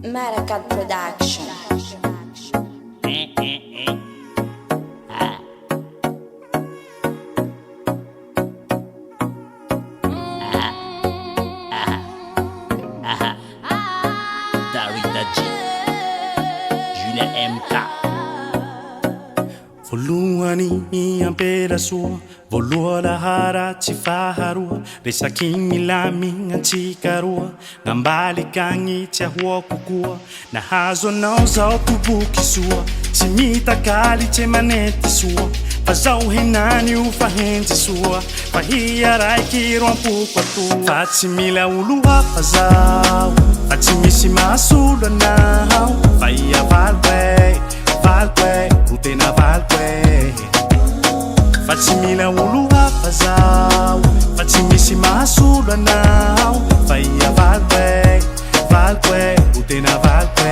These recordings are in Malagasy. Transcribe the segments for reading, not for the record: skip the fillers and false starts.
Maracad Production. Darita G, Julia MK. Voalohany ampela soa, voaloha lahara tsy faharoa. Resaky milamigna antsika roa, nambaly agny tsy ahoa kokoa. Nahazo anao zao toboky soa, tsy mitakaly tsy manety soa. Fa zao henany io fa henjy soa, fa hia raiky roampoko atoa. Fa tsy mila olo hafa zao, fa tsy misy mahasolo anao. Fa ia valiko ro tena valiko e. Fa tsy mila olo hafa zao, fa tsy misy mahasolo anao. Fa ia valiko ro tena valiko e.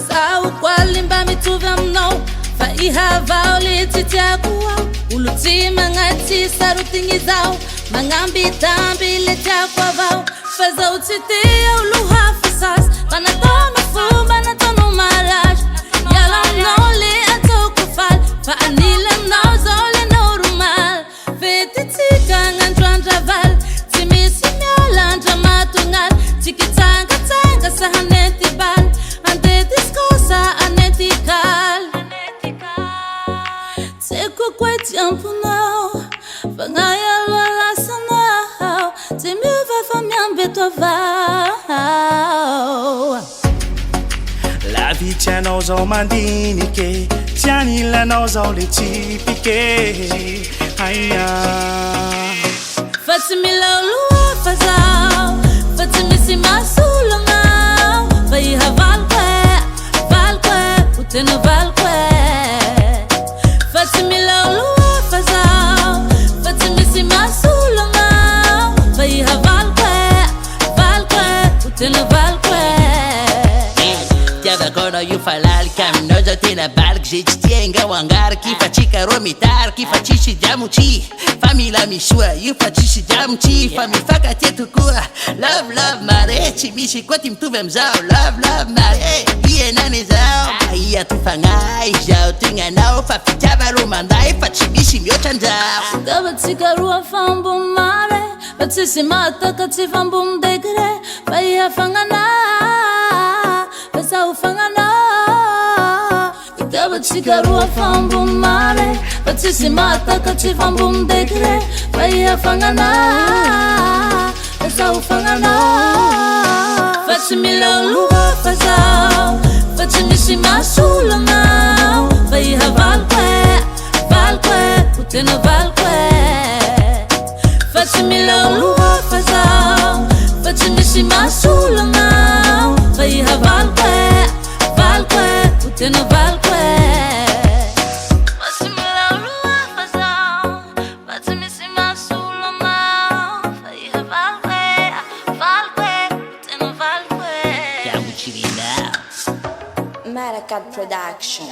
Zaho quali mba mitovy aminao, fa ihavao le tsy tiako ao. Olo tsy magnatsy sarotigny zao, magnambitamby le tiako avao. Fa zaho tsy tia olo hafa sasy, fa nataonao fomba nataonao malaza. Miala aminao le ataoko faly, fa anilanao zao le normal. Fetitsika gn'androandra valy, tsy misy miala andra matongaly. Tsy kitsangatsanga sa hanety baly, ande discosa anety kaly. Tseko quite ampunao, fa ngayalo alasanao. Tsy miova fa miambeto avao. Lavitsy anao zao mandinike, tsy anilanao zao le tsipike. Aia Fa tsy mila olo hafa zao, fa tsy misy mahasolo anao. Fa iha valiko e, ho tena valiko e. Fa tsy mila olo hafa zao, fa tsy misy mahasolo anao. Fa iha valiko e, ho tena valiko e. Tiavako io fa lalika aminao zao tena baliky. Zay tsy tianga ho angariky, fa tsika roa mitariky. Fa tsisy diamotsy, fa mila misoa. Io fa tsisy diamotsy, fa mifankatia tokoa. Love mare, tsy misy koa ty mitovy amizao. Love mare, ienany zao. Ia tofagnay zao tegnanao, fa fitiava ro manday. Fa tsy misy mihoatra anzao. Dava tsika roa fa ambony mare, fa tsisy mataka tsy fa ambony degre. Fa iha fagnana, fa zaho fagnana. Dava tsika roa fa ambony mare, fa tsisy mataka tsy fa ambony degre. Fa iha fagnana, fa zaho fagnana. Fa tsy mila olo hafa zao, fa tsy misy mahasolo anao. Fa iha valiko e, ho tena valiko e. Fa tsy mila olo hafa zao, fa tsy misy mahasolo anao. Fa iha valiko e, ho tena valiko e. Fa tsy mila olo hafa zao, fa tsy misy mahasolo anao. Fa iha valiko e, ho tena valiko e. Diamotsy rinao. Maracad Production.